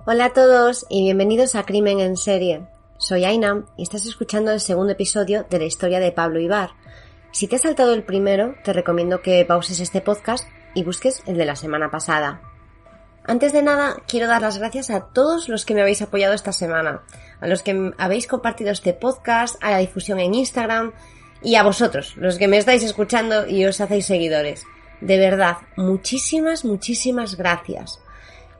Hola a todos y bienvenidos a Crimen en Serie. Soy Aina y estás escuchando el segundo episodio de la historia de Pablo Ibar. Si te has saltado el primero, te recomiendo que pauses este podcast y busques el de la semana pasada. Antes de nada, quiero dar las gracias a todos los que me habéis apoyado esta semana, a los que habéis compartido este podcast, a la difusión en Instagram y a vosotros, los que me estáis escuchando y os hacéis seguidores. De verdad, muchísimas gracias.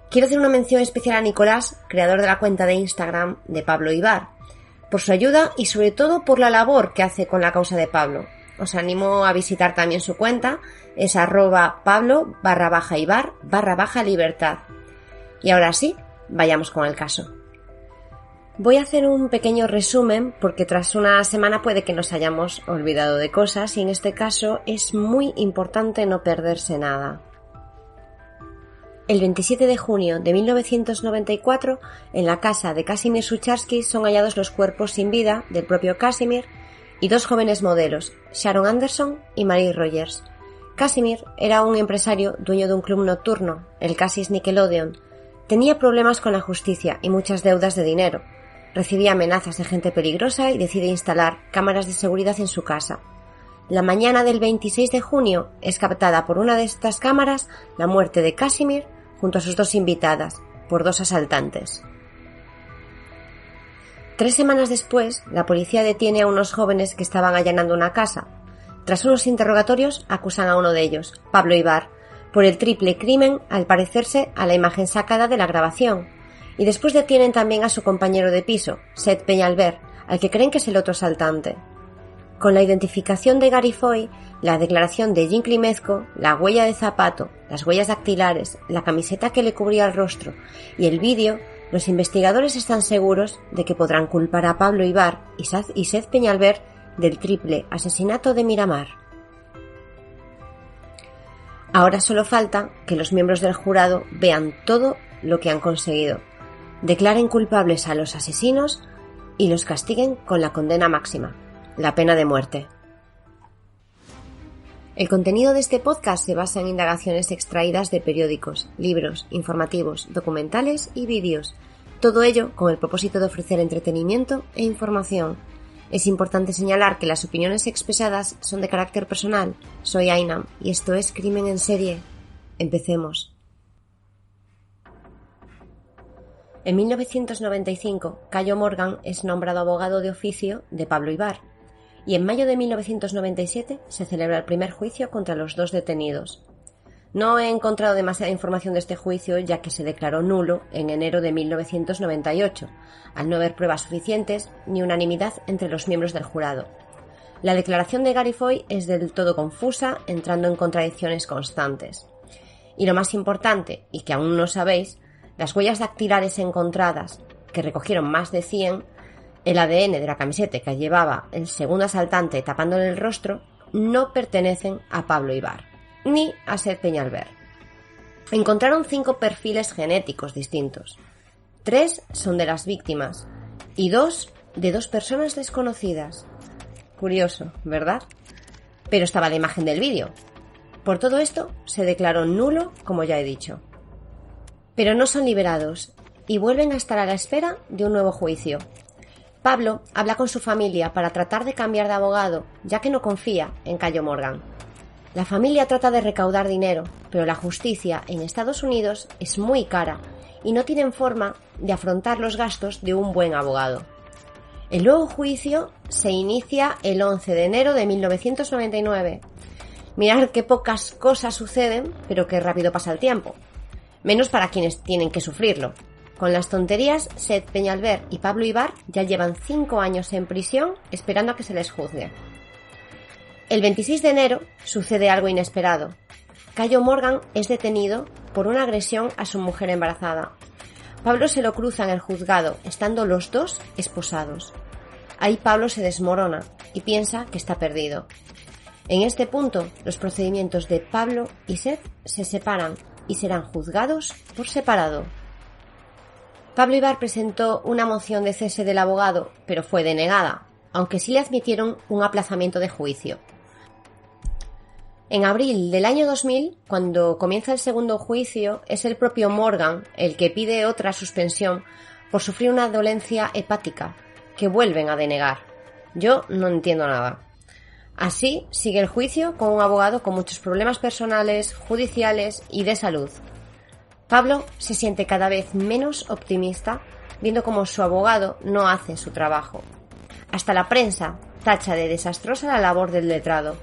Quiero hacer una mención especial a Nicolás, creador de la cuenta de Instagram de Pablo Ibar, por su ayuda y sobre todo por la labor que hace con la causa de Pablo. Os animo a visitar también su cuenta, es @pablo_ibar_libertad. Y ahora sí, vayamos con el caso. Voy a hacer un pequeño resumen porque tras una semana puede que nos hayamos olvidado de cosas y en este caso es muy importante no perderse nada. El 27 de junio de 1994, en la casa de Kazimir Sucharski son hallados los cuerpos sin vida del propio Kazimir y dos jóvenes modelos, Sharon Anderson y Mary Rogers. Kazimir era un empresario dueño de un club nocturno, el Cassis Nickelodeon. Tenía problemas con la justicia y muchas deudas de dinero. Recibía amenazas de gente peligrosa y decide instalar cámaras de seguridad en su casa. La mañana del 26 de junio es captada por una de estas cámaras la muerte de Kazimir junto a sus dos invitadas, por dos asaltantes. 3 semanas después, la policía detiene a unos jóvenes que estaban allanando una casa. Tras unos interrogatorios, acusan a uno de ellos, Pablo Ibar, por el triple crimen al parecerse a la imagen sacada de la grabación. Y después detienen también a su compañero de piso, Seth Peñalver, al que creen que es el otro asaltante. Con la identificación de Gary Foy, la declaración de Jim Klimezko, la huella de zapato, las huellas dactilares, la camiseta que le cubría el rostro y el vídeo, los investigadores están seguros de que podrán culpar a Pablo Ibar y Seth Peñalver del triple asesinato de Miramar. Ahora solo falta que los miembros del jurado vean todo lo que han conseguido, declaren culpables a los asesinos y los castiguen con la condena máxima, la pena de muerte. El contenido de este podcast se basa en indagaciones extraídas de periódicos, libros, informativos, documentales y vídeos, todo ello con el propósito de ofrecer entretenimiento e información. Es importante señalar que las opiniones expresadas son de carácter personal. Soy Aina y esto es Crimen en Serie. Empecemos. En 1995, Cayo Morgan es nombrado abogado de oficio de Pablo Ibar y en mayo de 1997 se celebra el primer juicio contra los dos detenidos. No he encontrado demasiada información de este juicio ya que se declaró nulo en enero de 1998, al no haber pruebas suficientes ni unanimidad entre los miembros del jurado. La declaración de Gary Foy es del todo confusa, entrando en contradicciones constantes. Y lo más importante, y que aún no sabéis, las huellas dactilares encontradas, que recogieron más de 100, el ADN de la camiseta que llevaba el segundo asaltante tapándole el rostro, no pertenecen a Pablo Ibar, ni a Seth Peñalver. Encontraron 5 perfiles genéticos distintos. 3 son de las víctimas y 2 de 2 personas desconocidas. Curioso, ¿verdad? Pero estaba la imagen del vídeo. Por todo esto, se declaró nulo, como ya he dicho. Pero no son liberados y vuelven a estar a la espera de un nuevo juicio. Pablo habla con su familia para tratar de cambiar de abogado, ya que no confía en Cayo Morgan. La familia trata de recaudar dinero, pero la justicia en Estados Unidos es muy cara y no tienen forma de afrontar los gastos de un buen abogado. El nuevo juicio se inicia el 11 de enero de 1999. Mirad qué pocas cosas suceden, pero qué rápido pasa el tiempo. Menos para quienes tienen que sufrirlo. Con las tonterías, Seth Peñalver y Pablo Ibar ya llevan 5 años en prisión esperando a que se les juzgue. El 26 de enero sucede algo inesperado. Cayo Morgan es detenido por una agresión a su mujer embarazada. Pablo se lo cruza en el juzgado, estando los dos esposados. Ahí Pablo se desmorona y piensa que está perdido. En este punto, los procedimientos de Pablo y Seth se separan y serán juzgados por separado. Pablo Ibar presentó una moción de cese del abogado, pero fue denegada, aunque sí le admitieron un aplazamiento de juicio. En abril del año 2000, cuando comienza el segundo juicio, es el propio Morgan el que pide otra suspensión por sufrir una dolencia hepática, que vuelven a denegar. Yo no entiendo nada. Así sigue el juicio con un abogado con muchos problemas personales, judiciales y de salud. Pablo se siente cada vez menos optimista viendo cómo su abogado no hace su trabajo. Hasta la prensa tacha de desastrosa la labor del letrado.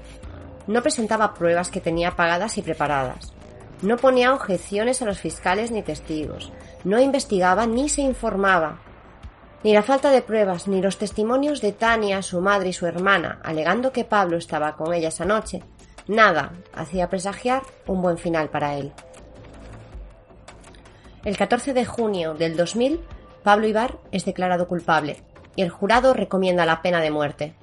No presentaba pruebas que tenía pagadas y preparadas. No ponía objeciones a los fiscales ni testigos. No investigaba ni se informaba. Ni la falta de pruebas ni los testimonios de Tania, su madre y su hermana, alegando que Pablo estaba con ella esa noche, nada hacía presagiar un buen final para él. El 14 de junio del 2000, Pablo Ibar es declarado culpable y el jurado recomienda la pena de muerte.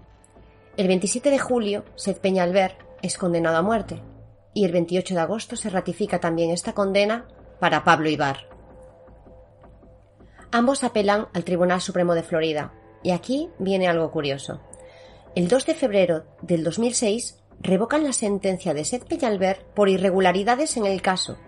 El 27 de julio, Seth Peñalver es condenado a muerte y el 28 de agosto se ratifica también esta condena para Pablo Ibar. Ambos apelan al Tribunal Supremo de Florida y aquí viene algo curioso. El 2 de febrero del 2006 revocan la sentencia de Seth Peñalver por irregularidades en el caso,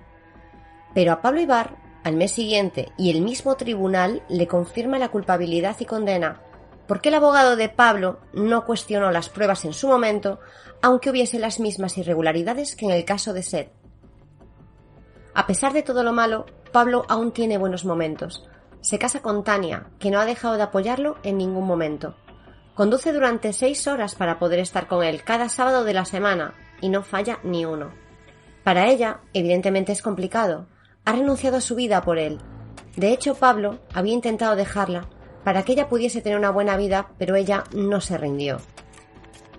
pero a Pablo Ibar al mes siguiente y el mismo tribunal le confirma la culpabilidad y condena porque el abogado de Pablo no cuestionó las pruebas en su momento, aunque hubiese las mismas irregularidades que en el caso de Seth. A pesar de todo lo malo, Pablo aún tiene buenos momentos. Se casa con Tania, que no ha dejado de apoyarlo en ningún momento. Conduce durante 6 horas para poder estar con él cada sábado de la semana y no falla ni uno. Para ella, evidentemente es complicado. Ha renunciado a su vida por él. De hecho, Pablo había intentado dejarla para que ella pudiese tener una buena vida, pero ella no se rindió.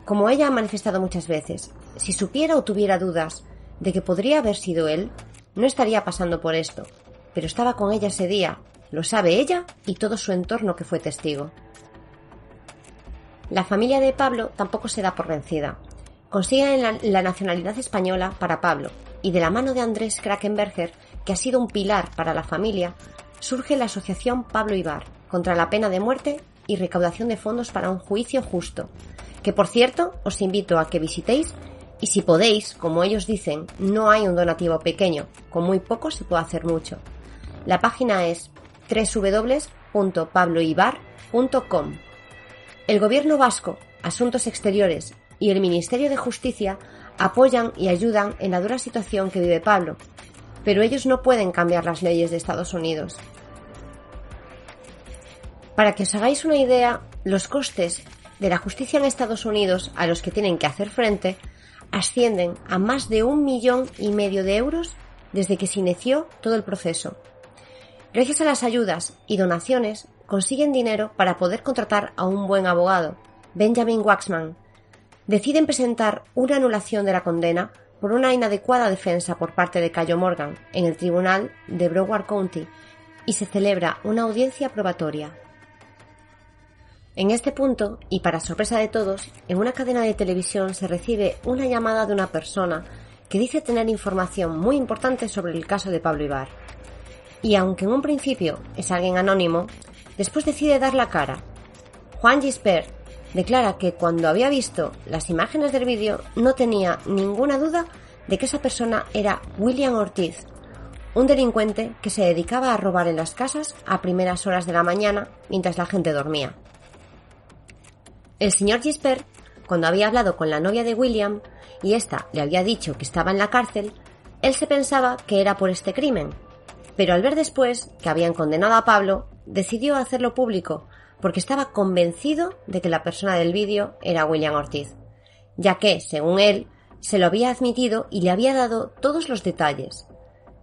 Como ella ha manifestado muchas veces, si supiera o tuviera dudas de que podría haber sido él, no estaría pasando por esto, pero estaba con ella ese día, lo sabe ella y todo su entorno que fue testigo. La familia de Pablo tampoco se da por vencida. Consiguen la nacionalidad española para Pablo y de la mano de Andrés Krakenberger, que ha sido un pilar para la familia, surge la asociación Pablo Ibar contra la pena de muerte y recaudación de fondos para un juicio justo, que por cierto os invito a que visitéis y si podéis, como ellos dicen, no hay un donativo pequeño, con muy poco se puede hacer mucho. La página es www.pabloibar.com. El Gobierno vasco, Asuntos Exteriores y el Ministerio de Justicia apoyan y ayudan en la dura situación que vive Pablo, pero ellos no pueden cambiar las leyes de Estados Unidos. Para que os hagáis una idea, los costes de la justicia en Estados Unidos a los que tienen que hacer frente ascienden a más de 1,5 millones de euros desde que se inició todo el proceso. Gracias a las ayudas y donaciones consiguen dinero para poder contratar a un buen abogado, Benjamin Waxman. Deciden presentar una anulación de la condena por una inadecuada defensa por parte de Cayo Morgan en el tribunal de Broward County y se celebra una audiencia probatoria. En este punto, y para sorpresa de todos, en una cadena de televisión se recibe una llamada de una persona que dice tener información muy importante sobre el caso de Pablo Ibar. Y aunque en un principio es alguien anónimo, después decide dar la cara. Juan Gispert declara que cuando había visto las imágenes del vídeo no tenía ninguna duda de que esa persona era William Ortiz, un delincuente que se dedicaba a robar en las casas a primeras horas de la mañana mientras la gente dormía. El señor Gispert, cuando había hablado con la novia de William y ésta le había dicho que estaba en la cárcel, él se pensaba que era por este crimen, pero al ver después que habían condenado a Pablo, decidió hacerlo público porque estaba convencido de que la persona del vídeo era William Ortiz, ya que, según él, se lo había admitido y le había dado todos los detalles.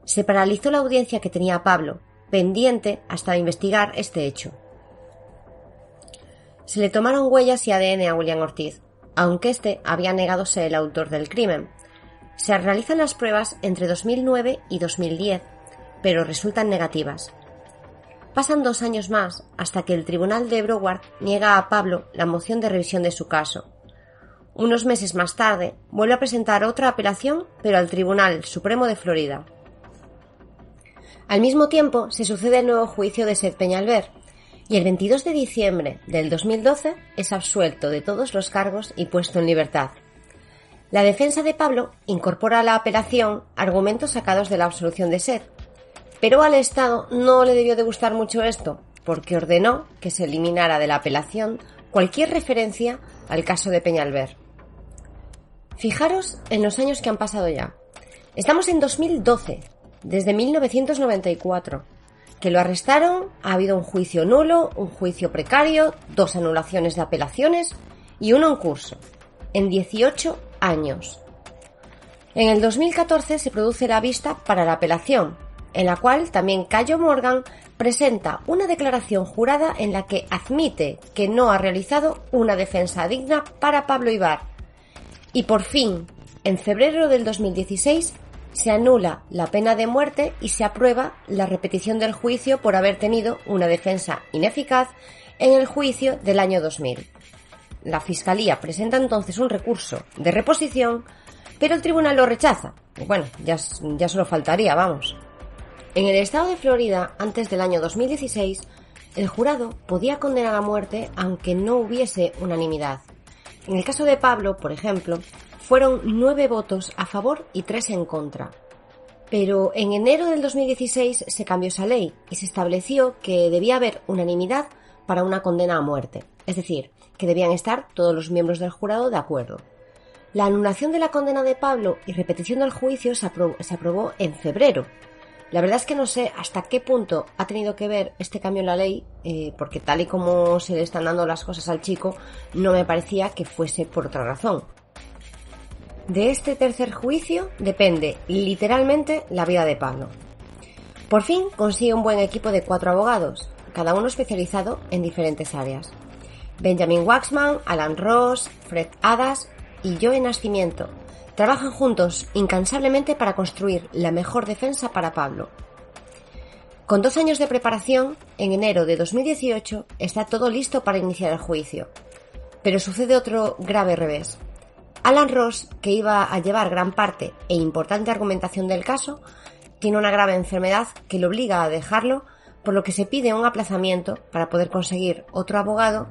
Se paralizó la audiencia que tenía Pablo, pendiente hasta investigar este hecho. Se le tomaron huellas y ADN a William Ortiz, aunque este había negado ser el autor del crimen. Se realizan las pruebas entre 2009 y 2010, pero resultan negativas. Pasan 2 años más hasta que el tribunal de Broward niega a Pablo la moción de revisión de su caso. Unos meses más tarde vuelve a presentar otra apelación, pero al Tribunal Supremo de Florida. Al mismo tiempo se sucede el nuevo juicio de Seth Peñalver, y el 22 de diciembre del 2012 es absuelto de todos los cargos y puesto en libertad. La defensa de Pablo incorpora a la apelación argumentos sacados de la absolución de sed, pero al Estado no le debió de gustar mucho esto, porque ordenó que se eliminara de la apelación cualquier referencia al caso de Peñalver. Fijaros en los años que han pasado ya. Estamos en 2012, desde 1994. Que lo arrestaron, ha habido un juicio nulo, un juicio precario, 2 anulaciones de apelaciones y uno en curso. En 18 años. En el 2014 se produce la vista para la apelación, en la cual también Cayo Morgan presenta una declaración jurada en la que admite que no ha realizado una defensa digna para Pablo Ibar. Y por fin, en febrero del 2016, se anula la pena de muerte y se aprueba la repetición del juicio por haber tenido una defensa ineficaz en el juicio del año 2000. La Fiscalía presenta entonces un recurso de reposición, pero el tribunal lo rechaza. Bueno, ya solo faltaría, vamos. En el estado de Florida, antes del año 2016, el jurado podía condenar a muerte aunque no hubiese unanimidad. En el caso de Pablo, por ejemplo, fueron 9 votos a favor y 3 en contra. Pero en enero del 2016 se cambió esa ley y se estableció que debía haber unanimidad para una condena a muerte, es decir, que debían estar todos los miembros del jurado de acuerdo. La anulación de la condena de Pablo y repetición del juicio se aprobó en febrero. La verdad es que no sé hasta qué punto ha tenido que ver este cambio en la ley, porque tal y como se le están dando las cosas al chico, no me parecía que fuese por otra razón. De este tercer juicio depende literalmente la vida de Pablo. Por fin consigue un buen equipo de 4 abogados, cada uno especializado en diferentes áreas. Benjamin Waxman, Alan Ross, Fred Hadas y Joe Nascimento trabajan juntos incansablemente para construir la mejor defensa para Pablo. Con 2 años de preparación, en enero de 2018 está todo listo para iniciar el juicio. Pero sucede otro grave revés. Alan Ross, que iba a llevar gran parte e importante argumentación del caso, tiene una grave enfermedad que le obliga a dejarlo, por lo que se pide un aplazamiento para poder conseguir otro abogado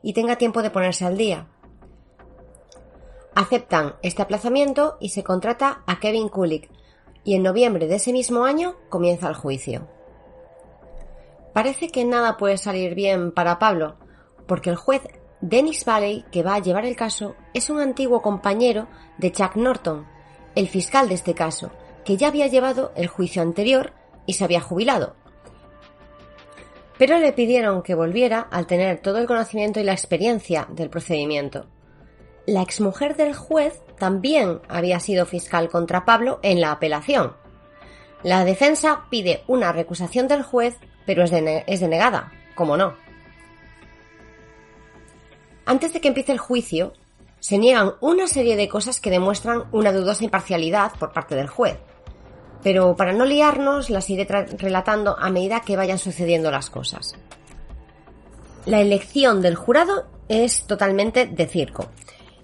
y tenga tiempo de ponerse al día. Aceptan este aplazamiento y se contrata a Kevin Kulik, y en noviembre de ese mismo año comienza el juicio. Parece que nada puede salir bien para Pablo, porque el juez Dennis Valley, que va a llevar el caso, es un antiguo compañero de Chuck Norton, el fiscal de este caso, que ya había llevado el juicio anterior y se había jubilado. Pero le pidieron que volviera al tener todo el conocimiento y la experiencia del procedimiento. La exmujer del juez también había sido fiscal contra Pablo en la apelación. La defensa pide una recusación del juez, pero es denegada, ¿cómo no? Antes de que empiece el juicio, se niegan una serie de cosas que demuestran una dudosa imparcialidad por parte del juez. Pero para no liarnos, las iré relatando a medida que vayan sucediendo las cosas. La elección del jurado es totalmente de circo.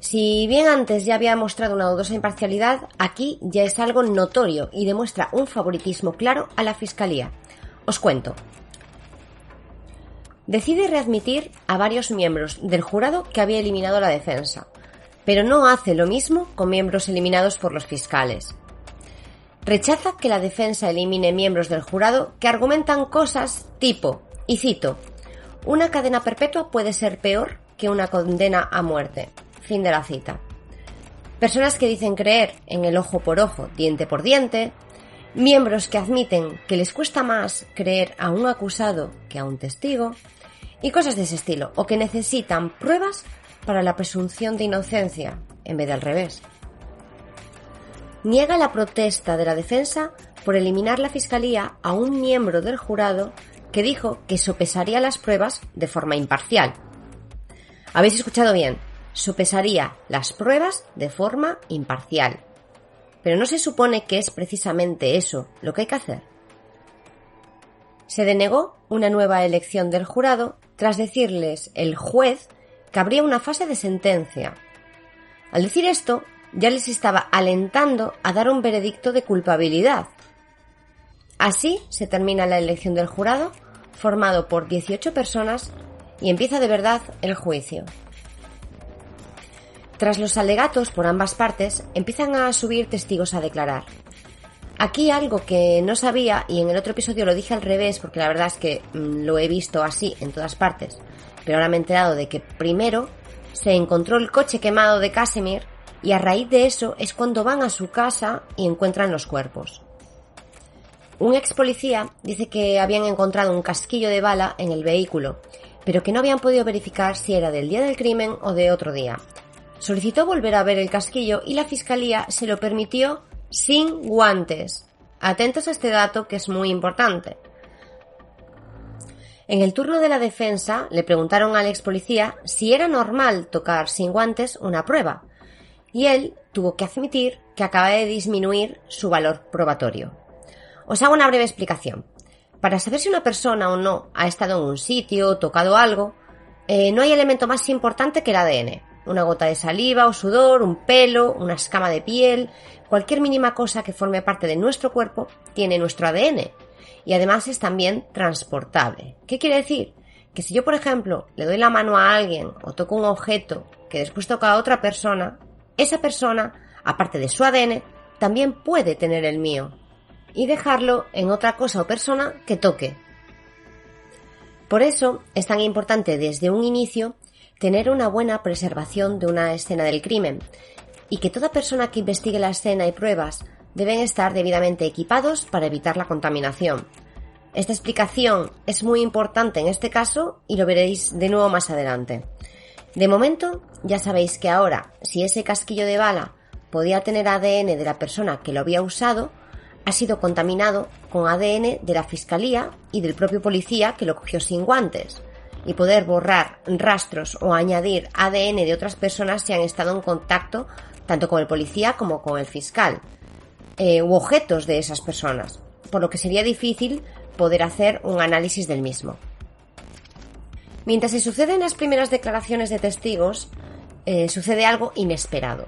Si bien antes ya había mostrado una dudosa imparcialidad, aquí ya es algo notorio y demuestra un favoritismo claro a la Fiscalía. Os cuento. Decide readmitir a varios miembros del jurado que había eliminado la defensa, pero no hace lo mismo con miembros eliminados por los fiscales. Rechaza que la defensa elimine miembros del jurado que argumentan cosas tipo, y cito, una cadena perpetua puede ser peor que una condena a muerte. Fin de la cita. Personas que dicen creer en el ojo por ojo, diente por diente, miembros que admiten que les cuesta más creer a un acusado que a un testigo, y cosas de ese estilo, o que necesitan pruebas para la presunción de inocencia, en vez de al revés. Niega la protesta de la defensa por eliminar la Fiscalía a un miembro del jurado que dijo que sopesaría las pruebas de forma imparcial. ¿Habéis escuchado bien? Sopesaría las pruebas de forma imparcial. Pero ¿no se supone que es precisamente eso lo que hay que hacer? Se denegó una nueva elección del jurado tras decirles el juez que habría una fase de sentencia. Al decir esto, ya les estaba alentando a dar un veredicto de culpabilidad. Así se termina la elección del jurado, formado por 18 personas, y empieza de verdad el juicio. Tras los alegatos por ambas partes, empiezan a subir testigos a declarar. Aquí algo que no sabía, y en el otro episodio lo dije al revés, porque la verdad es que lo he visto así en todas partes, pero ahora me he enterado de que primero se encontró el coche quemado de Casimir y a raíz de eso es cuando van a su casa y encuentran los cuerpos. Un ex policía dice que habían encontrado un casquillo de bala en el vehículo, pero que no habían podido verificar si era del día del crimen o de otro día. Solicitó volver a ver el casquillo y la fiscalía se lo permitió sin guantes. Atentos a este dato que es muy importante. En el turno de la defensa le preguntaron al ex policía si era normal tocar sin guantes una prueba, y él tuvo que admitir que acaba de disminuir su valor probatorio. Os hago una breve explicación. Para saber si una persona o no ha estado en un sitio o tocado algo, no hay elemento más importante que el ADN. Una gota de saliva o sudor, un pelo, una escama de piel, cualquier mínima cosa que forme parte de nuestro cuerpo tiene nuestro ADN y además es también transportable. ¿Qué quiere decir? Que si yo, por ejemplo, le doy la mano a alguien o toco un objeto que después toca a otra persona, esa persona, aparte de su ADN, también puede tener el mío y dejarlo en otra cosa o persona que toque. Por eso es tan importante desde un inicio tener una buena preservación de una escena del crimen y que toda persona que investigue la escena y pruebas deben estar debidamente equipados para evitar la contaminación. Esta explicación es muy importante en este caso y lo veréis de nuevo más adelante. De momento, ya sabéis que ahora, si ese casquillo de bala podía tener ADN de la persona que lo había usado, ha sido contaminado con ADN de la fiscalía y del propio policía que lo cogió sin guantes, y poder borrar rastros o añadir ADN de otras personas si han estado en contacto tanto con el policía como con el fiscal, u objetos de esas personas, por lo que sería difícil poder hacer un análisis del mismo. Mientras se suceden las primeras declaraciones de testigos, sucede algo inesperado.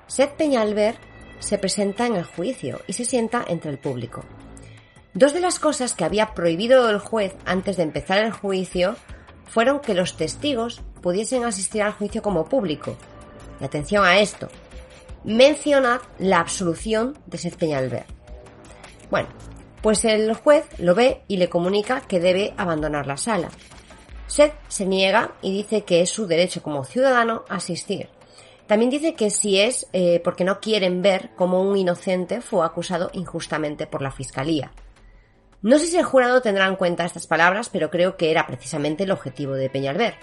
Seth Peñalver se presenta en el juicio y se sienta entre el público. Dos de las cosas que había prohibido el juez antes de empezar el juicio fueron que los testigos pudiesen asistir al juicio como público. Y atención a esto, mencionar la absolución de Seth Peñalver. Bueno, pues el juez lo ve y le comunica que debe abandonar la sala. Seth se niega y dice que es su derecho como ciudadano asistir. También dice que si es porque no quieren ver cómo un inocente fue acusado injustamente por la fiscalía. No sé si el jurado tendrá en cuenta estas palabras, pero creo que era precisamente el objetivo de Peñalver,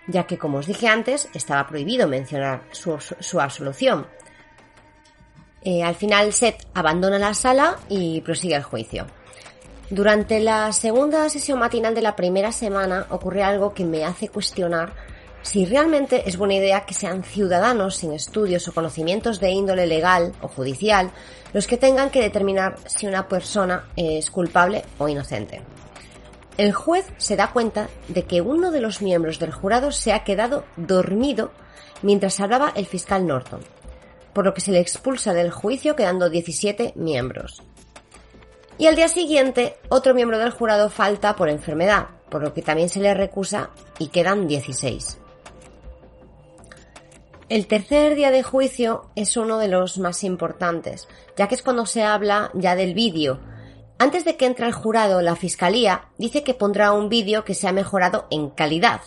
ya que, como os dije antes, estaba prohibido mencionar su absolución. Al final, Seth abandona la sala y prosigue el juicio. Durante la segunda sesión matinal de la primera semana ocurre algo que me hace cuestionar si realmente es buena idea que sean ciudadanos sin estudios o conocimientos de índole legal o judicial los que tengan que determinar si una persona es culpable o inocente. El juez se da cuenta de que uno de los miembros del jurado se ha quedado dormido mientras hablaba el fiscal Norton, por lo que se le expulsa del juicio quedando 17 miembros. Y al día siguiente, otro miembro del jurado falta por enfermedad, por lo que también se le recusa y quedan 16. El tercer día de juicio es uno de los más importantes, ya que es cuando se habla ya del vídeo. Antes de que entre el jurado, la fiscalía dice que pondrá un vídeo que se ha mejorado en calidad.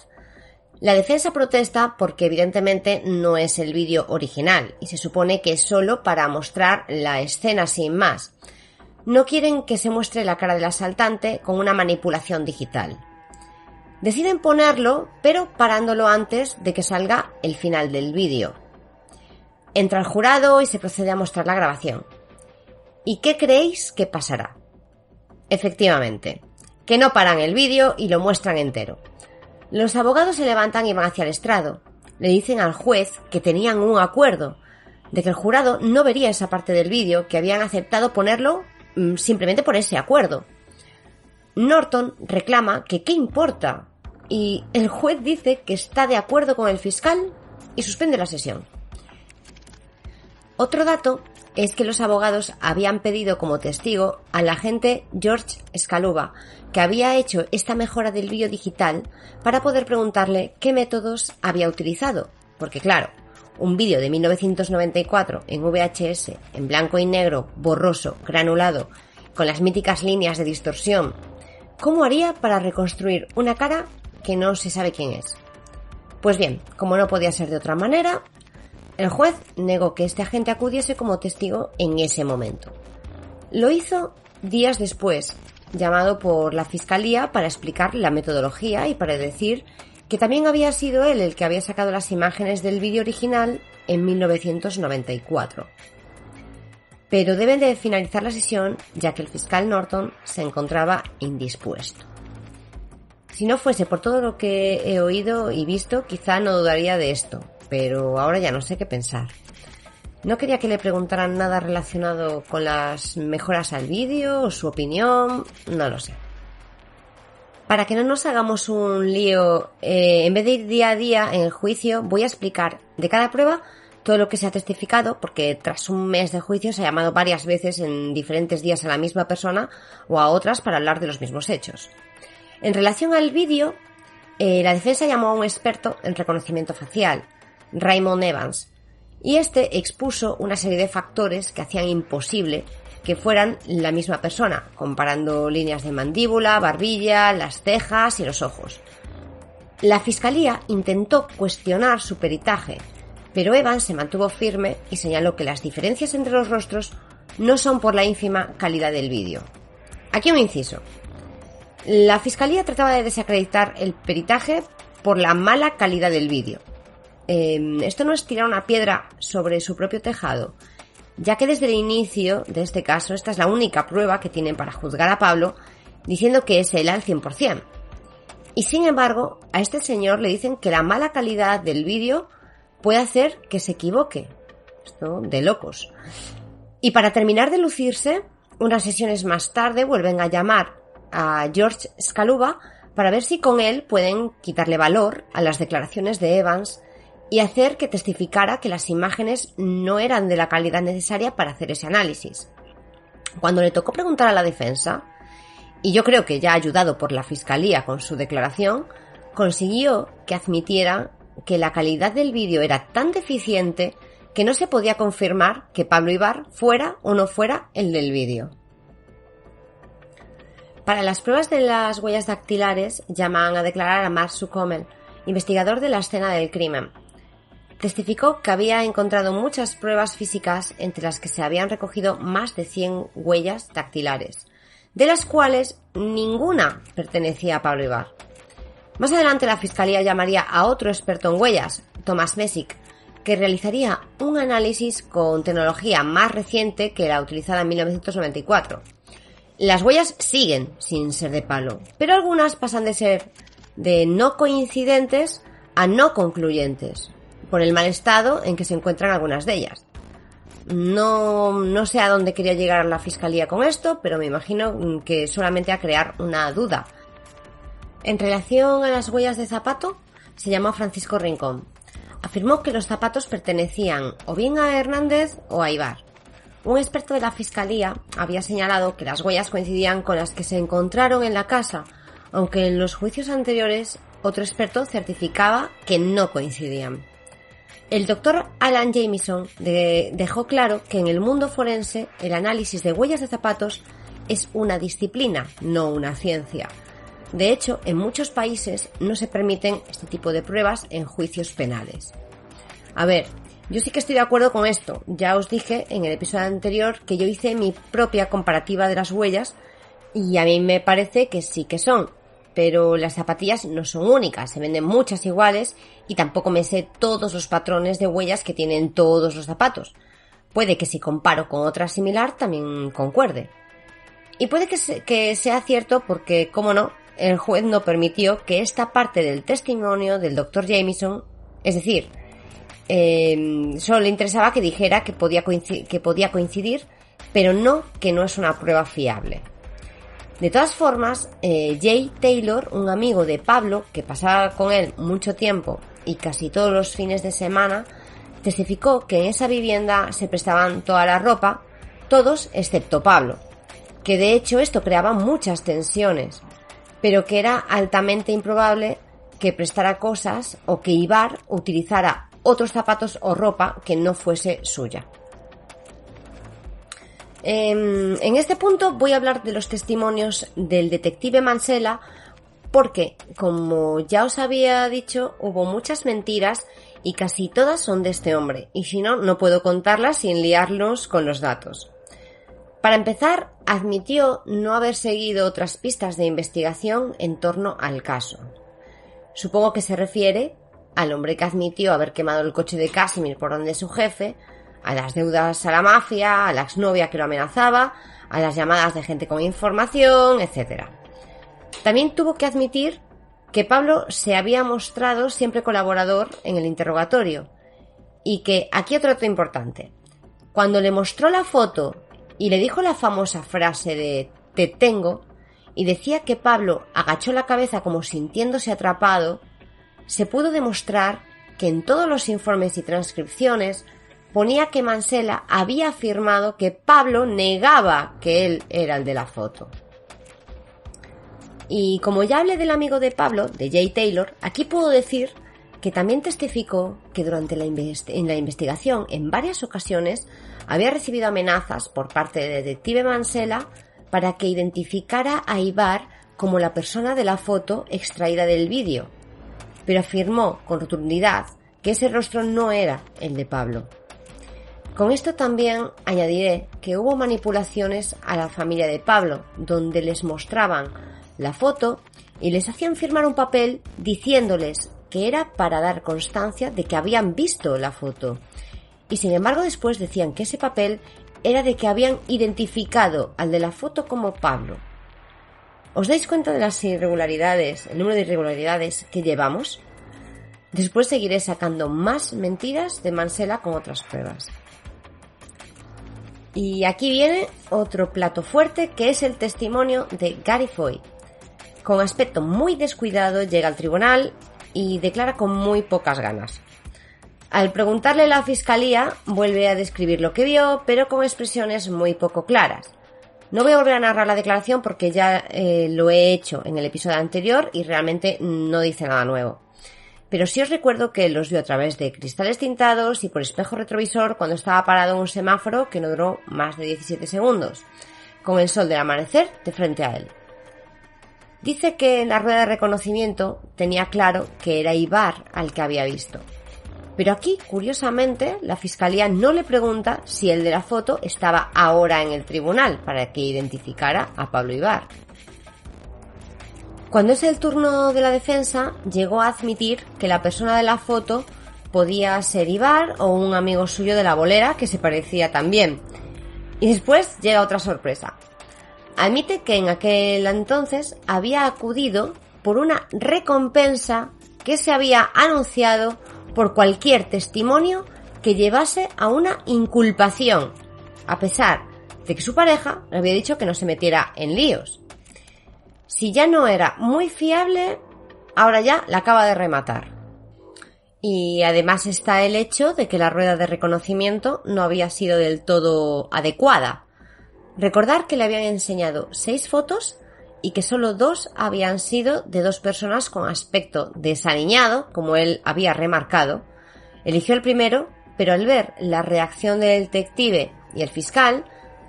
La defensa protesta porque evidentemente no es el vídeo original y se supone que es solo para mostrar la escena sin más. No quieren que se muestre la cara del asaltante con una manipulación digital. Deciden ponerlo, pero parándolo antes de que salga el final del vídeo. Entra el jurado y se procede a mostrar la grabación. ¿Y qué creéis que pasará? Efectivamente, que no paran el vídeo y lo muestran entero. Los abogados se levantan y van hacia el estrado. Le dicen al juez que tenían un acuerdo, de que el jurado no vería esa parte del vídeo, que habían aceptado ponerlo simplemente por ese acuerdo. Norton reclama que qué importa, y el juez dice que está de acuerdo con el fiscal y suspende la sesión. Otro dato es que los abogados habían pedido como testigo al agente George Scaluba, que había hecho esta mejora del vídeo digital para poder preguntarle qué métodos había utilizado, porque claro, un vídeo de 1994 en VHS, en blanco y negro, borroso, granulado, con las míticas líneas de distorsión, ¿cómo haría para reconstruir una cara que no se sabe quién es? Pues bien, como no podía ser de otra manera, el juez negó que este agente acudiese como testigo en ese momento. Lo hizo días después, llamado por la fiscalía para explicar la metodología y para decir que también había sido él el que había sacado las imágenes del vídeo original en 1994. Pero deben de finalizar la sesión ya que el fiscal Norton se encontraba indispuesto. Si no fuese por todo lo que he oído y visto, quizá no dudaría de esto, pero ahora ya no sé qué pensar. No quería que le preguntaran nada relacionado con las mejoras al vídeo o su opinión, no lo sé. Para que no nos hagamos un lío, en vez de ir día a día en el juicio, voy a explicar de cada prueba todo lo que se ha testificado, porque tras un mes de juicio se ha llamado varias veces en diferentes días a la misma persona o a otras para hablar de los mismos hechos. En relación al vídeo, la defensa llamó a un experto en reconocimiento facial, Raymond Evans, y este expuso una serie de factores que hacían imposible que fueran la misma persona, comparando líneas de mandíbula, barbilla, las cejas y los ojos. La fiscalía intentó cuestionar su peritaje, pero Evans se mantuvo firme y señaló que las diferencias entre los rostros no son por la ínfima calidad del vídeo. Aquí un inciso. La fiscalía trataba de desacreditar el peritaje por la mala calidad del vídeo. Esto no es tirar una piedra sobre su propio tejado, ya que desde el inicio de este caso esta es la única prueba que tienen para juzgar a Pablo, diciendo que es él al 100%. Y sin embargo, a este señor le dicen que la mala calidad del vídeo puede hacer que se equivoque. Esto de locos. Y para terminar de lucirse, unas sesiones más tarde vuelven a llamar a George Scaluba para ver si con él pueden quitarle valor a las declaraciones de Evans y hacer que testificara que las imágenes no eran de la calidad necesaria para hacer ese análisis. Cuando le tocó preguntar a la defensa, y yo creo que ya ayudado por la fiscalía con su declaración, consiguió que admitiera que la calidad del vídeo era tan deficiente que no se podía confirmar que Pablo Ibar fuera o no fuera el del vídeo. Para las pruebas de las huellas dactilares llaman a declarar a Mark Sucomel, investigador de la escena del crimen. Testificó que había encontrado muchas pruebas físicas entre las que se habían recogido más de 100 huellas dactilares, de las cuales ninguna pertenecía a Pablo Ibar. Más adelante la fiscalía llamaría a otro experto en huellas, Thomas Messick, que realizaría un análisis con tecnología más reciente que la utilizada en 1994. Las huellas siguen sin ser de Pablo, pero algunas pasan de ser de no coincidentes a no concluyentes, por el mal estado en que se encuentran algunas de ellas. No sé a dónde quería llegar la fiscalía con esto, pero me imagino que solamente a crear una duda. En relación a las huellas de zapato, se llamó a Francisco Rincón. Afirmó que los zapatos pertenecían o bien a Hernández o a Ibar. Un experto de la fiscalía había señalado que las huellas coincidían con las que se encontraron en la casa, aunque en los juicios anteriores otro experto certificaba que no coincidían. El doctor Alan Jamieson dejó claro que en el mundo forense el análisis de huellas de zapatos es una disciplina, no una ciencia. De hecho, en muchos países no se permiten este tipo de pruebas en juicios penales. A ver, yo sí que estoy de acuerdo con esto. Ya os dije en el episodio anterior que yo hice mi propia comparativa de las huellas y a mí me parece que sí que son. Pero las zapatillas no son únicas, se venden muchas iguales y tampoco me sé todos los patrones de huellas que tienen todos los zapatos. Puede que si comparo con otra similar también concuerde. Y puede que sea cierto porque, como no, el juez no permitió que esta parte del testimonio del Dr. Jamieson, es decir, solo le interesaba que dijera que podía coincidir, pero no que no es una prueba fiable. De todas formas, Jay Taylor, un amigo de Pablo que pasaba con él mucho tiempo y casi todos los fines de semana, testificó que en esa vivienda se prestaban toda la ropa, todos excepto Pablo, que de hecho esto creaba muchas tensiones, pero que era altamente improbable que prestara cosas o que Ibar utilizara otros zapatos o ropa que no fuese suya. En este punto voy a hablar de los testimonios del detective Mansella porque, como ya os había dicho, hubo muchas mentiras y casi todas son de este hombre, y si no, no puedo contarlas sin liarlos con los datos. Para empezar, admitió no haber seguido otras pistas de investigación en torno al caso. Supongo que se refiere al hombre que admitió haber quemado el coche de Casimir por orden de su jefe, a las deudas a la mafia, a la exnovia que lo amenazaba, a las llamadas de gente con información, etc. También tuvo que admitir que Pablo se había mostrado siempre colaborador en el interrogatorio y que, aquí otro dato importante, cuando le mostró la foto y le dijo la famosa frase de «te tengo» y decía que Pablo agachó la cabeza como sintiéndose atrapado, se pudo demostrar que en todos los informes y transcripciones ponía que Mansella había afirmado que Pablo negaba que él era el de la foto. Y como ya hablé del amigo de Pablo, de Jay Taylor, aquí puedo decir que también testificó que durante la investigación en varias ocasiones había recibido amenazas por parte del detective Mansella para que identificara a Ibar como la persona de la foto extraída del vídeo, pero afirmó con rotundidad que ese rostro no era el de Pablo. Con esto también añadiré que hubo manipulaciones a la familia de Pablo, donde les mostraban la foto y les hacían firmar un papel diciéndoles que era para dar constancia de que habían visto la foto. Y sin embargo después decían que ese papel era de que habían identificado al de la foto como Pablo. ¿Os dais cuenta de las irregularidades, el número de irregularidades que llevamos? Después seguiré sacando más mentiras de Mansella con otras pruebas. Y aquí viene otro plato fuerte, que es el testimonio de Gary Foy. Con aspecto muy descuidado llega al tribunal y declara con muy pocas ganas. Al preguntarle a la fiscalía, vuelve a describir lo que vio, pero con expresiones muy poco claras. No voy a volver a narrar la declaración porque ya lo he hecho en el episodio anterior y realmente no dice nada nuevo. Pero sí os recuerdo que los vio a través de cristales tintados y por espejo retrovisor cuando estaba parado en un semáforo que no duró más de 17 segundos, con el sol del amanecer de frente a él. Dice que en la rueda de reconocimiento tenía claro que era Ibar al que había visto. Pero aquí, curiosamente, la fiscalía no le pregunta si el de la foto estaba ahora en el tribunal para que identificara a Pablo Ibar. Cuando es el turno de la defensa, llegó a admitir que la persona de la foto podía ser Ibar o un amigo suyo de la bolera que se parecía también. Y después llega otra sorpresa. Admite que en aquel entonces había acudido por una recompensa que se había anunciado por cualquier testimonio que llevase a una inculpación, a pesar de que su pareja le había dicho que no se metiera en líos. Si ya no era muy fiable, ahora ya la acaba de rematar. Y además está el hecho de que la rueda de reconocimiento no había sido del todo adecuada. Recordar que le habían enseñado 6 fotos y que solo 2 habían sido de 2 personas con aspecto desaliñado, como él había remarcado. Eligió el primero, pero al ver la reacción del detective y el fiscal,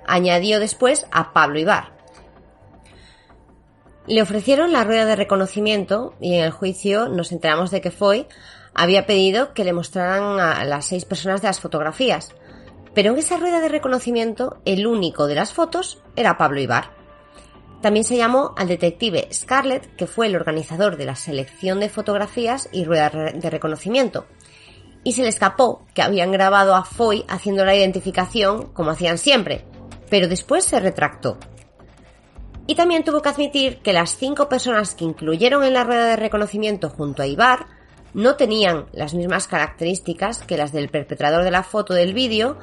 añadió después a Pablo Ibar. Le ofrecieron la rueda de reconocimiento y en el juicio nos enteramos de que Foy había pedido que le mostraran a las 6 personas de las fotografías. Pero en esa rueda de reconocimiento, el único de las fotos era Pablo Ibar. También se llamó al detective Scarlett, que fue el organizador de la selección de fotografías y rueda de reconocimiento. Y se le escapó que habían grabado a Foy haciendo la identificación como hacían siempre, pero después se retractó. Y también tuvo que admitir que las 5 personas que incluyeron en la rueda de reconocimiento junto a Ibar no tenían las mismas características que las del perpetrador de la foto del vídeo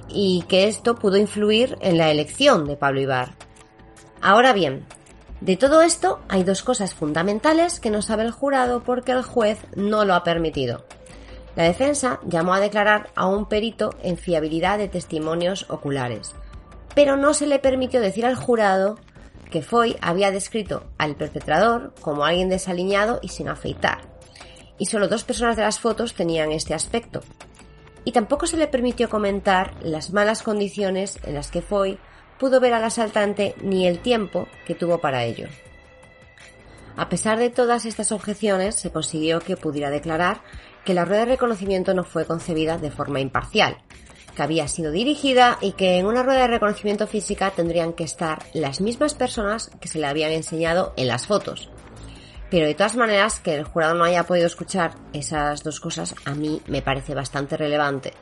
y que esto pudo influir en la elección de Pablo Ibar. Ahora bien, de todo esto hay 2 cosas fundamentales que no sabe el jurado porque el juez no lo ha permitido. La defensa llamó a declarar a un perito en fiabilidad de testimonios oculares, pero no se le permitió decir al jurado que Foy había descrito al perpetrador como alguien desaliñado y sin afeitar. y solo 2 personas de las fotos tenían este aspecto. Y tampoco se le permitió comentar las malas condiciones en las que Foy pudo ver al asaltante ni el tiempo que tuvo para ello. A pesar de todas estas objeciones, se consiguió que pudiera declarar que la rueda de reconocimiento no fue concebida de forma imparcial, que había sido dirigida y que en una rueda de reconocimiento física tendrían que estar las mismas personas que se le habían enseñado en las fotos. Pero de todas maneras, que el jurado no haya podido escuchar esas 2 cosas a mí me parece bastante relevante.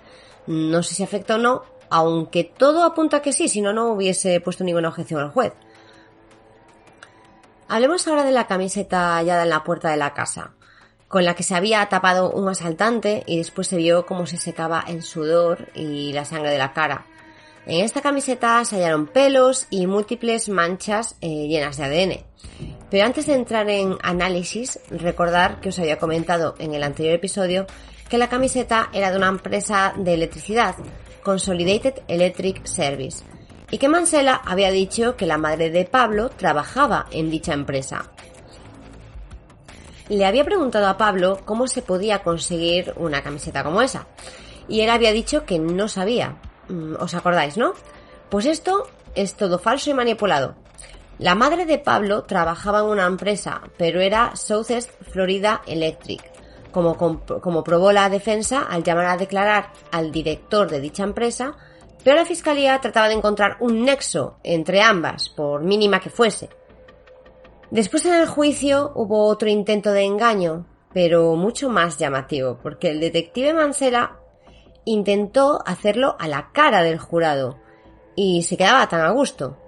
No sé si afecta o no, aunque todo apunta a que sí, si no, no hubiese puesto ninguna objeción al juez. Hablemos ahora de la camiseta hallada en la puerta de la casa, con la que se había tapado un asaltante y después se vio cómo se secaba el sudor y la sangre de la cara. En esta camiseta se hallaron pelos y múltiples manchas llenas de ADN. Pero antes de entrar en análisis, recordar que os había comentado en el anterior episodio que la camiseta era de una empresa de electricidad, Consolidated Electric Service, y que Mansella había dicho que la madre de Pablo trabajaba en dicha empresa. Le había preguntado a Pablo cómo se podía conseguir una camiseta como esa, y él había dicho que no sabía. ¿Os acordáis, no? Pues esto es todo falso y manipulado. La madre de Pablo trabajaba en una empresa, pero era Southeast Florida Electric, como probó la defensa al llamar a declarar al director de dicha empresa, pero la fiscalía trataba de encontrar un nexo entre ambas, por mínima que fuese. Después en el juicio hubo otro intento de engaño, pero mucho más llamativo, porque el detective Mansella intentó hacerlo a la cara del jurado y se quedaba tan a gusto.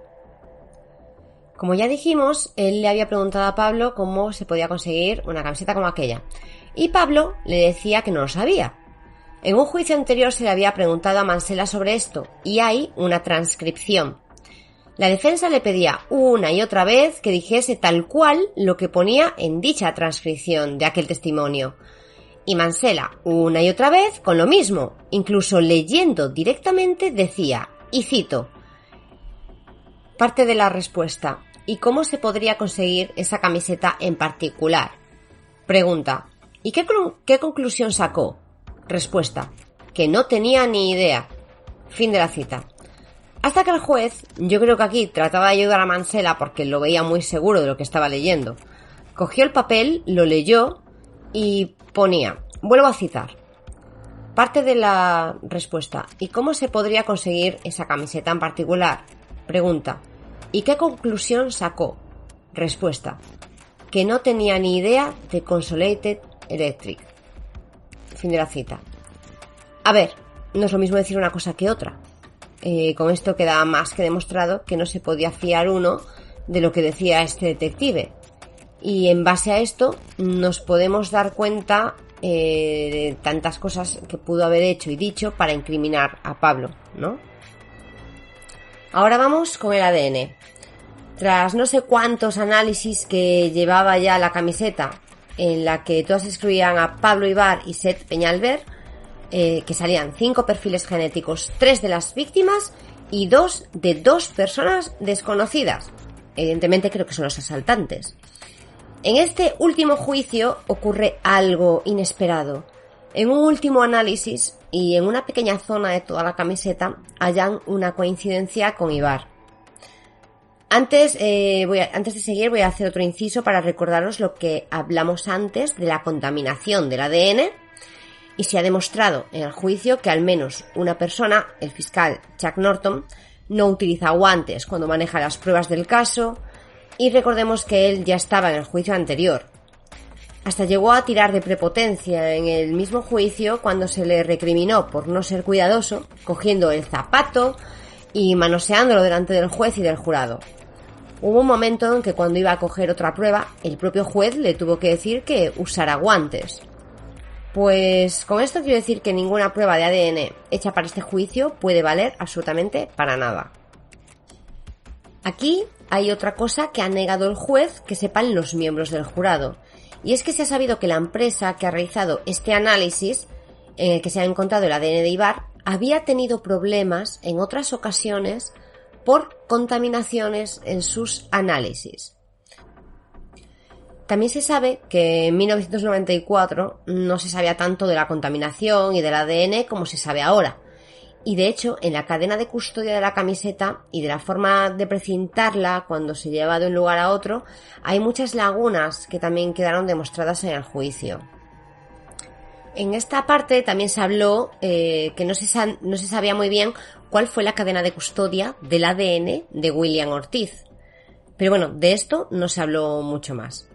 Como ya dijimos, él le había preguntado a Pablo cómo se podía conseguir una camiseta como aquella, y Pablo le decía que no lo sabía. En un juicio anterior se le había preguntado a Mansella sobre esto, y hay una transcripción. La defensa le pedía una y otra vez que dijese tal cual lo que ponía en dicha transcripción de aquel testimonio. Y Mansella, una y otra vez, con lo mismo, incluso leyendo directamente decía, y cito, parte de la respuesta, ¿y cómo se podría conseguir esa camiseta en particular? Pregunta, ¿y qué conclusión sacó? Respuesta, que no tenía ni idea. Fin de la cita. Hasta que el juez, yo creo que aquí trataba de ayudar a Mansella porque lo veía muy seguro de lo que estaba leyendo, cogió el papel, lo leyó y ponía, vuelvo a citar, parte de la respuesta, ¿y cómo se podría conseguir esa camiseta en particular? Pregunta, ¿y qué conclusión sacó? Respuesta, que no tenía ni idea de Consolidated Electric. Fin de la cita. A ver, no es lo mismo decir una cosa que otra. Con esto queda más que demostrado que no se podía fiar uno de lo que decía este detective. Y en base a esto nos podemos dar cuenta de tantas cosas que pudo haber hecho y dicho para incriminar a Pablo, ¿no? Ahora vamos con el ADN. Tras no sé cuántos análisis que llevaba ya la camiseta, en la que todas excluían a Pablo Ibar y Seth Peñalver, que salían 5 perfiles genéticos, 3 de las víctimas y 2 de 2 personas desconocidas. Evidentemente creo que son los asaltantes. En este último juicio ocurre algo inesperado. En un último análisis y en una pequeña zona de toda la camiseta hallan una coincidencia con Ibar. Antes de seguir voy a hacer otro inciso para recordaros lo que hablamos antes de la contaminación del ADN, y se ha demostrado en el juicio que al menos una persona, el fiscal Chuck Norton, no utiliza guantes cuando maneja las pruebas del caso, y recordemos que él ya estaba en el juicio anterior. Hasta llegó a tirar de prepotencia en el mismo juicio cuando se le recriminó por no ser cuidadoso, cogiendo el zapato y manoseándolo delante del juez y del jurado. Hubo un momento en que cuando iba a coger otra prueba, el propio juez le tuvo que decir que usara guantes. Pues con esto quiero decir que ninguna prueba de ADN hecha para este juicio puede valer absolutamente para nada. Aquí hay otra cosa que ha negado el juez que sepan los miembros del jurado, y es que se ha sabido que la empresa que ha realizado este análisis, en el que se ha encontrado el ADN de Ibar, había tenido problemas en otras ocasiones por contaminaciones en sus análisis. También se sabe que en 1994 no se sabía tanto de la contaminación y del ADN como se sabe ahora. Y de hecho, en la cadena de custodia de la camiseta y de la forma de precintarla cuando se lleva de un lugar a otro, hay muchas lagunas que también quedaron demostradas en el juicio. En esta parte también se habló que no se sabía muy bien cuál fue la cadena de custodia del ADN de William Ortiz. Pero bueno, de esto no se habló mucho más.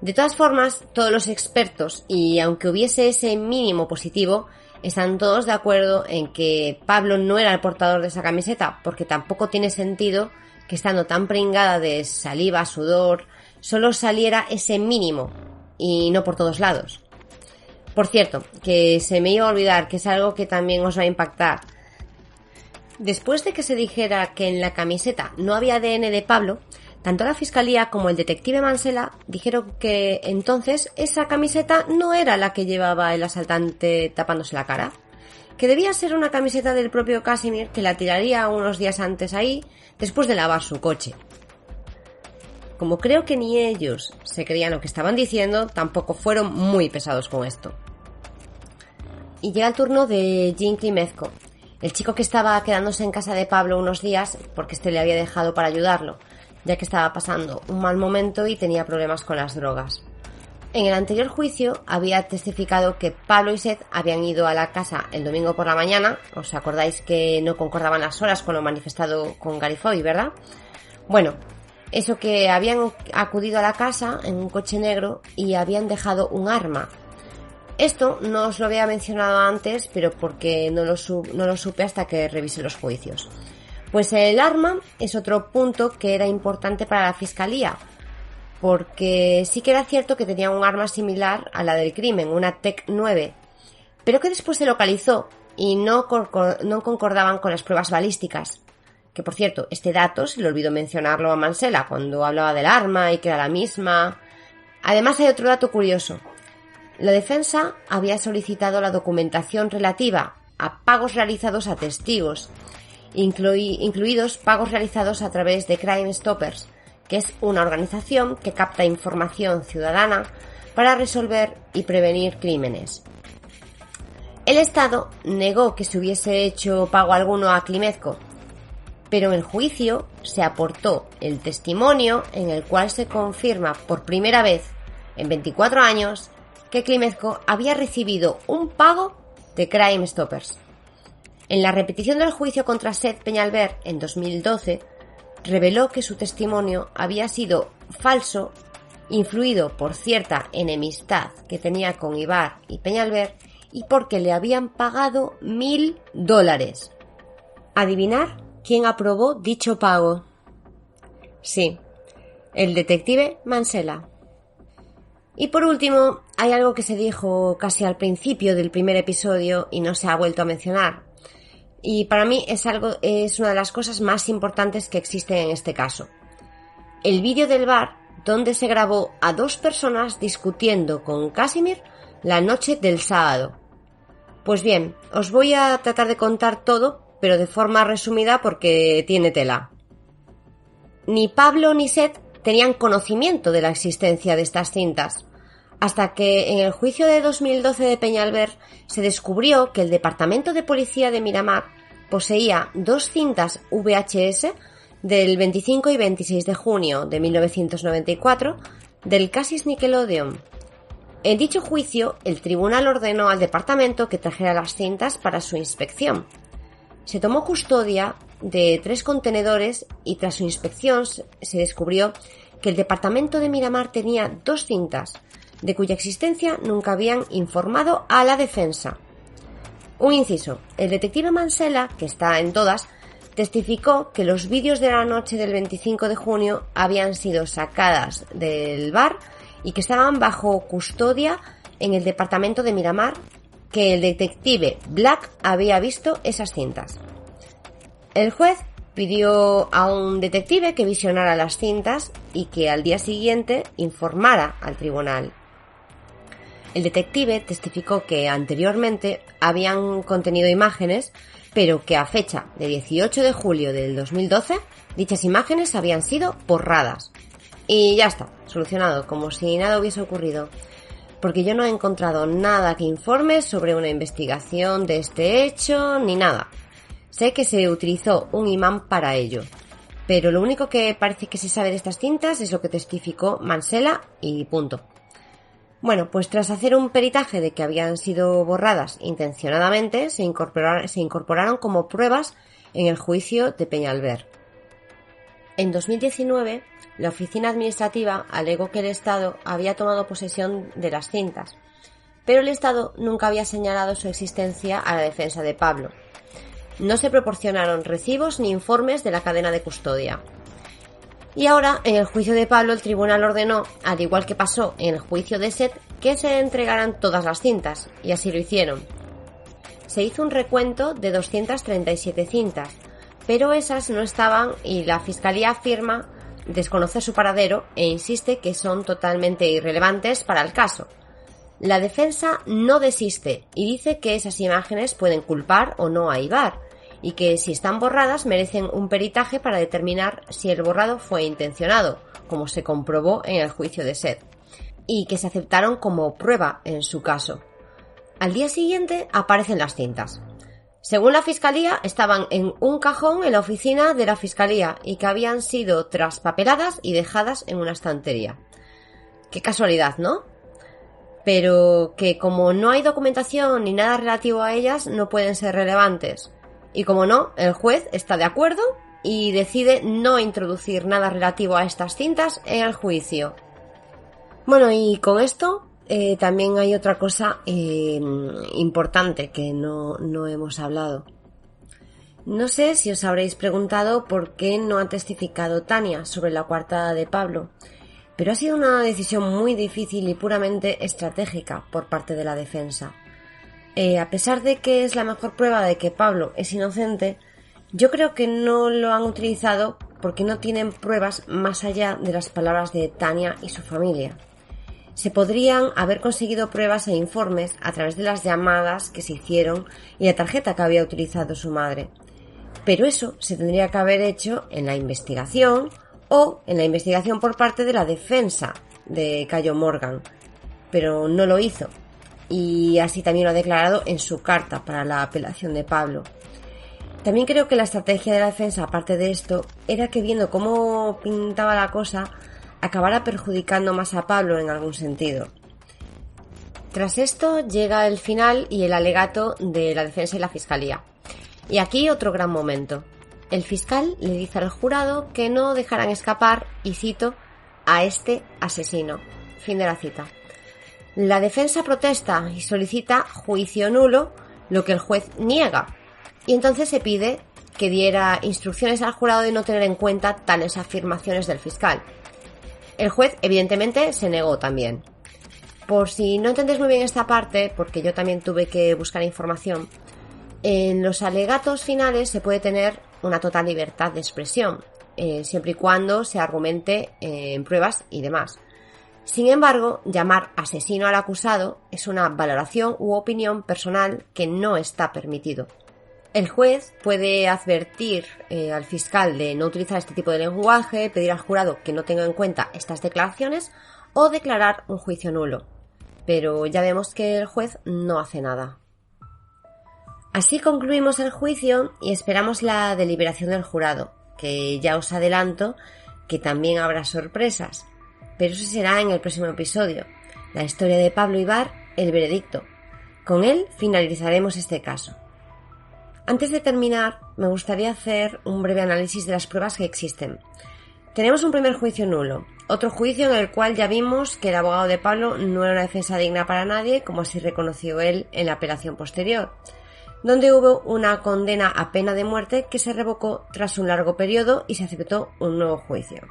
De todas formas, todos los expertos, y aunque hubiese ese mínimo positivo, están todos de acuerdo en que Pablo no era el portador de esa camiseta, porque tampoco tiene sentido que estando tan pringada de saliva, sudor, solo saliera ese mínimo, y no por todos lados. Por cierto, que se me iba a olvidar, que es algo que también os va a impactar. Después de que se dijera que en la camiseta no había ADN de Pablo, tanto la Fiscalía como el detective Mansella dijeron que entonces esa camiseta no era la que llevaba el asaltante tapándose la cara, que debía ser una camiseta del propio Casimir que la tiraría unos días antes ahí, después de lavar su coche. Como creo que ni ellos se creían lo que estaban diciendo, tampoco fueron muy pesados con esto. Y llega el turno de Jim Klimeczko, el chico que estaba quedándose en casa de Pablo unos días porque este le había dejado para ayudarlo, ya que estaba pasando un mal momento y tenía problemas con las drogas. En el anterior juicio había testificado que Pablo y Seth habían ido a la casa el domingo por la mañana. ¿Os acordáis que no concordaban las horas con lo manifestado con Gary Foy, verdad? Bueno, eso, que habían acudido a la casa en un coche negro y habían dejado un arma. Esto no os lo había mencionado antes, pero porque no lo supe hasta que revisé los juicios. Pues el arma es otro punto que era importante para la Fiscalía, porque sí que era cierto que tenía un arma similar a la del crimen, una TEC 9, pero que después se localizó y no concordaban con las pruebas balísticas. Que por cierto, este dato se le olvidó mencionarlo a Mansella cuando hablaba del arma y que era la misma. Además hay otro dato curioso. La defensa había solicitado la documentación relativa a pagos realizados a testigos, incluidos pagos realizados a través de Crime Stoppers, que es una organización que capta información ciudadana para resolver y prevenir crímenes. El Estado negó que se hubiese hecho pago alguno a Klimeczko, pero en el juicio se aportó el testimonio en el cual se confirma por primera vez en 24 años que Klimeczko había recibido un pago de Crime Stoppers. En la repetición del juicio contra Seth Peñalver en 2012, reveló que su testimonio había sido falso, influido por cierta enemistad que tenía con Ibar y Peñalver y porque le habían pagado $1.000. ¿Adivinar quién aprobó dicho pago? Sí, el detective Mansella. Y por último, hay algo que se dijo casi al principio del primer episodio y no se ha vuelto a mencionar. Y para mí es una de las cosas más importantes que existen en este caso. El vídeo del bar donde se grabó a dos personas discutiendo con Casimir la noche del sábado. Pues bien, os voy a tratar de contar todo, pero de forma resumida porque tiene tela. Ni Pablo ni Seth tenían conocimiento de la existencia de estas cintas, hasta que en el juicio de 2012 de Peñalver se descubrió que el Departamento de Policía de Miramar poseía dos cintas VHS del 25 y 26 de junio de 1994 del Casis Nickelodeon. En dicho juicio, el tribunal ordenó al departamento que trajera las cintas para su inspección. Se tomó custodia de 3 contenedores y tras su inspección se descubrió que el departamento de Miramar tenía 2 cintas, de cuya existencia nunca habían informado a la defensa. Un inciso, el detective Mansella, que está en todas, testificó que los vídeos de la noche del 25 de junio habían sido sacadas del bar y que estaban bajo custodia en el departamento de Miramar, que el detective Black había visto esas cintas. El juez pidió a un detective que visionara las cintas y que al día siguiente informara al tribunal. El detective testificó que anteriormente habían contenido imágenes, pero que a fecha de 18 de julio del 2012 dichas imágenes habían sido borradas. Y ya está, solucionado, como si nada hubiese ocurrido, porque yo no he encontrado nada que informe sobre una investigación de este hecho ni nada. Sé que se utilizó un imán para ello, pero lo único que parece que se sabe de estas cintas es lo que testificó Mansella y punto. Bueno, pues tras hacer un peritaje de que habían sido borradas intencionadamente, se incorporaron como pruebas en el juicio de Peñalver. En 2019, la oficina administrativa alegó que el Estado había tomado posesión de las cintas, pero el Estado nunca había señalado su existencia a la defensa de Pablo. No se proporcionaron recibos ni informes de la cadena de custodia. Y ahora, en el juicio de Pablo, el tribunal ordenó, al igual que pasó en el juicio de Seth, que se entregaran todas las cintas, y así lo hicieron. Se hizo un recuento de 237 cintas, pero esas no estaban y la Fiscalía afirma desconocer su paradero e insiste que son totalmente irrelevantes para el caso. La defensa no desiste y dice que esas imágenes pueden culpar o no a Ibar y que si están borradas merecen un peritaje para determinar si el borrado fue intencionado, como se comprobó en el juicio de Seth, y que se aceptaron como prueba en su caso. Al día siguiente aparecen las cintas. Según la Fiscalía, estaban en un cajón en la oficina de la Fiscalía y que habían sido traspapeladas y dejadas en una estantería. Qué casualidad, ¿no? Pero que como no hay documentación ni nada relativo a ellas, no pueden ser relevantes. Y como no, el juez está de acuerdo y decide no introducir nada relativo a estas cintas en el juicio. Bueno, y con esto también hay otra cosa importante que no hemos hablado. No sé si os habréis preguntado por qué no ha testificado Tania sobre la coartada de Pablo, pero ha sido una decisión muy difícil y puramente estratégica por parte de la defensa. A pesar de que es la mejor prueba de que Pablo es inocente, yo creo que no lo han utilizado porque no tienen pruebas más allá de las palabras de Tania y su familia. Se podrían haber conseguido pruebas e informes a través de las llamadas que se hicieron y la tarjeta que había utilizado su madre. Pero eso se tendría que haber hecho en la investigación o en la investigación por parte de la defensa de Cayo Morgan, pero no lo hizo. Y así también lo ha declarado en su carta para la apelación de Pablo. También creo que la estrategia de la defensa, aparte de esto, era que viendo cómo pintaba la cosa, acabara perjudicando más a Pablo en algún sentido. Tras esto llega el final y el alegato de la defensa y la fiscalía. Y aquí otro gran momento. El fiscal le dice al jurado que no dejarán escapar, y cito, a este asesino. Fin de la cita. La defensa protesta y solicita juicio nulo, lo que el juez niega, y entonces se pide que diera instrucciones al jurado de no tener en cuenta tales afirmaciones del fiscal. El juez evidentemente se negó también. Por si no entendéis muy bien esta parte, porque yo también tuve que buscar información, en los alegatos finales se puede tener una total libertad de expresión, siempre y cuando se argumente en pruebas y demás. Sin embargo, llamar asesino al acusado es una valoración u opinión personal que no está permitido. El juez puede advertir al fiscal de no utilizar este tipo de lenguaje, pedir al jurado que no tenga en cuenta estas declaraciones o declarar un juicio nulo. Pero ya vemos que el juez no hace nada. Así concluimos el juicio y esperamos la deliberación del jurado, que ya os adelanto que también habrá sorpresas. Pero eso será en el próximo episodio. La historia de Pablo Ibar, el veredicto. Con él finalizaremos este caso. Antes de terminar, me gustaría hacer un breve análisis de las pruebas que existen. Tenemos un primer juicio nulo, otro juicio en el cual ya vimos que el abogado de Pablo no era una defensa digna para nadie, como así reconoció él en la apelación posterior, donde hubo una condena a pena de muerte que se revocó tras un largo periodo y se aceptó un nuevo juicio.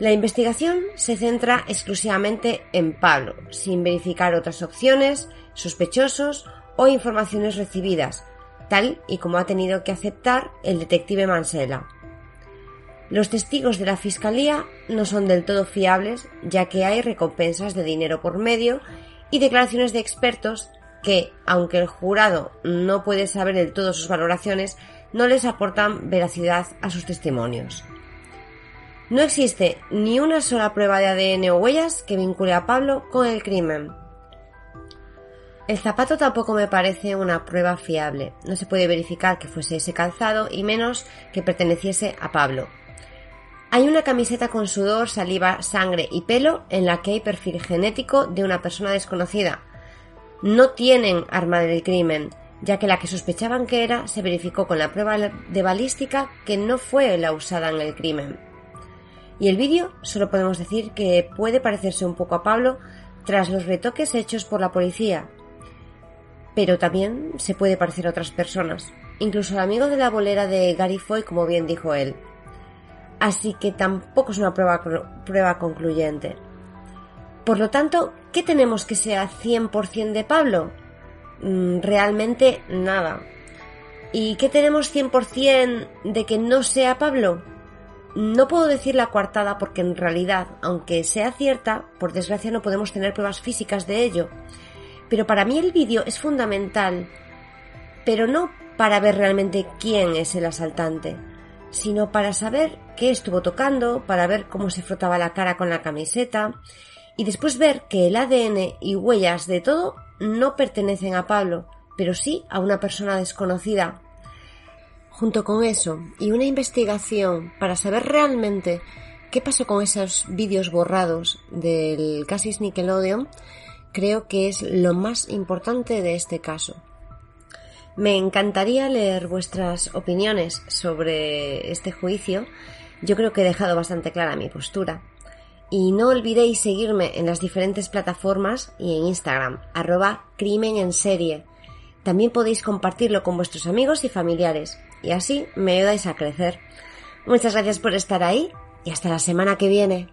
La investigación se centra exclusivamente en Pablo, sin verificar otras opciones, sospechosos o informaciones recibidas, tal y como ha tenido que aceptar el detective Mansella. Los testigos de la Fiscalía no son del todo fiables, ya que hay recompensas de dinero por medio y declaraciones de expertos que, aunque el jurado no puede saber del todo sus valoraciones, no les aportan veracidad a sus testimonios. No existe ni una sola prueba de ADN o huellas que vincule a Pablo con el crimen. El zapato tampoco me parece una prueba fiable. No se puede verificar que fuese ese calzado y menos que perteneciese a Pablo. Hay una camiseta con sudor, saliva, sangre y pelo en la que hay perfil genético de una persona desconocida. No tienen arma del crimen, ya que la que sospechaban que era se verificó con la prueba de balística que no fue la usada en el crimen. Y el vídeo solo podemos decir que puede parecerse un poco a Pablo tras los retoques hechos por la policía, pero también se puede parecer a otras personas, incluso al amigo de la bolera de Gary Foy, como bien dijo él. Así que tampoco es una prueba concluyente. Por lo tanto, ¿qué tenemos que sea 100% de Pablo? Realmente nada. ¿Y qué tenemos 100% de que no sea Pablo? No puedo decir la coartada porque en realidad, aunque sea cierta, por desgracia no podemos tener pruebas físicas de ello. Pero para mí el vídeo es fundamental, pero no para ver realmente quién es el asaltante, sino para saber qué estuvo tocando, para ver cómo se frotaba la cara con la camiseta y después ver que el ADN y huellas de todo no pertenecen a Pablo, pero sí a una persona desconocida. Junto con eso y una investigación para saber realmente qué pasó con esos vídeos borrados del casus Nickelodeon, creo que es lo más importante de este caso. Me encantaría leer vuestras opiniones sobre este juicio. Yo creo que he dejado bastante clara mi postura. Y no olvidéis seguirme en las diferentes plataformas y en Instagram, @crimenenserie. También podéis compartirlo con vuestros amigos y familiares, y así me ayudáis a crecer. Muchas gracias por estar ahí y hasta la semana que viene.